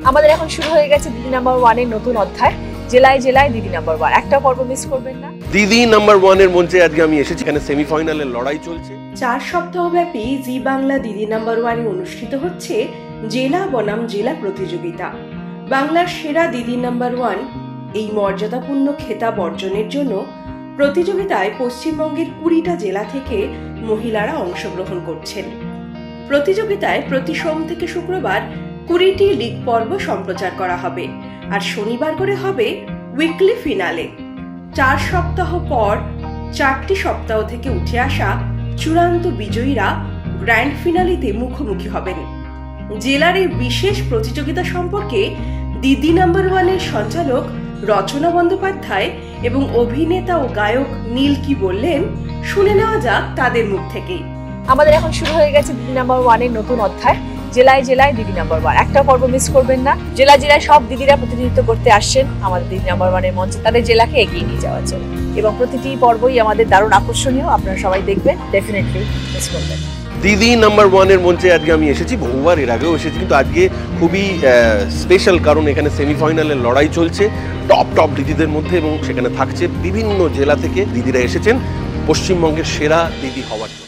আমাদের এখন শুরু হয়ে গেছে দিদি নাম্বার 1 এর নতুন অধ্যায়। জেলায় জেলায় দিদি নাম্বার 1, একটা পর্ব মিস করবেন না। দিদি নাম্বার 1 এর মঞ্চে আজকে আমি এসেছি, এখানে সেমিফাইনালের লড়াই চলছে। 4 সপ্তাহব্যাপী জি বাংলা দিদি নাম্বার 1 এ অনুষ্ঠিত হচ্ছে জেলা বনাম জেলা প্রতিযোগিতা। বাংলার সেরা দিদি নাম্বার 1 এই মর্যাদাপূর্ণ খেতাব অর্জনের জন্য প্রতিযোগিতায় পশ্চিমবঙ্গের 20টা জেলা থেকে মহিলারা অংশগ্রহণ করছেন। প্রতিযোগিতায় প্রতি সোম থেকে শুক্রবার 20টি লিগ পর্ব সম্প্রচার করা হবে, আর শনিবার করে হবে উইকলি ফিনালে। 4 সপ্তাহ পর 4টি সপ্তাহ থেকে উঠে আসা চূড়ান্ত বিজয়ীরা গ্র্যান্ড ফিনালেতে মুখোমুখি হবেন। জেলার এই বিশেষ প্রতিযোগিতা সম্পর্কে দিদি নাম্বার 1 এর সঞ্চালক রচনা বন্দ্যোপাধ্যায় এবং অভিনেতা ও গায়ক নীল কি বললেন, শুনে নেওয়া যাক তাদের মুখ থেকেই। আমাদের এখন শুরু হয়ে গেছে দিদি নাম্বার 1 এর নতুন অধ্যায়। জেলায় জেলায় দিদি নাম্বার 1, একটা পর্ব মিস করবেন না। জেলা জেলায় সব দিদিরা প্রতিনিধিত্ব করতে আসছেন আমাদের দিদি নাম্বার 1 এর মঞ্চে, তাদের জেলাকে এগিয়ে নিয়ে যাওয়ার জন্য। এবং প্রতিটি পর্বই আমাদের দারুণ আকর্ষণীয়, আপনারা সবাই দেখবেন, ডেফিনেটলি মিস করবেন না। দিদি নাম্বার 1 এর মঞ্চে আজকে আমি এসেছি, বহুবার এর আগেও এসেছি, কিন্তু আজকে খুবই স্পেশাল, কারণ এখানে সেমিফাইনালের লড়াই চলছে টপ দিদিদের মধ্যে, এবং সেখানে থাকছে বিভিন্ন জেলা থেকে দিদিরা এসেছেন পশ্চিমবঙ্গের সেরা দিদি হওয়ার জন্য।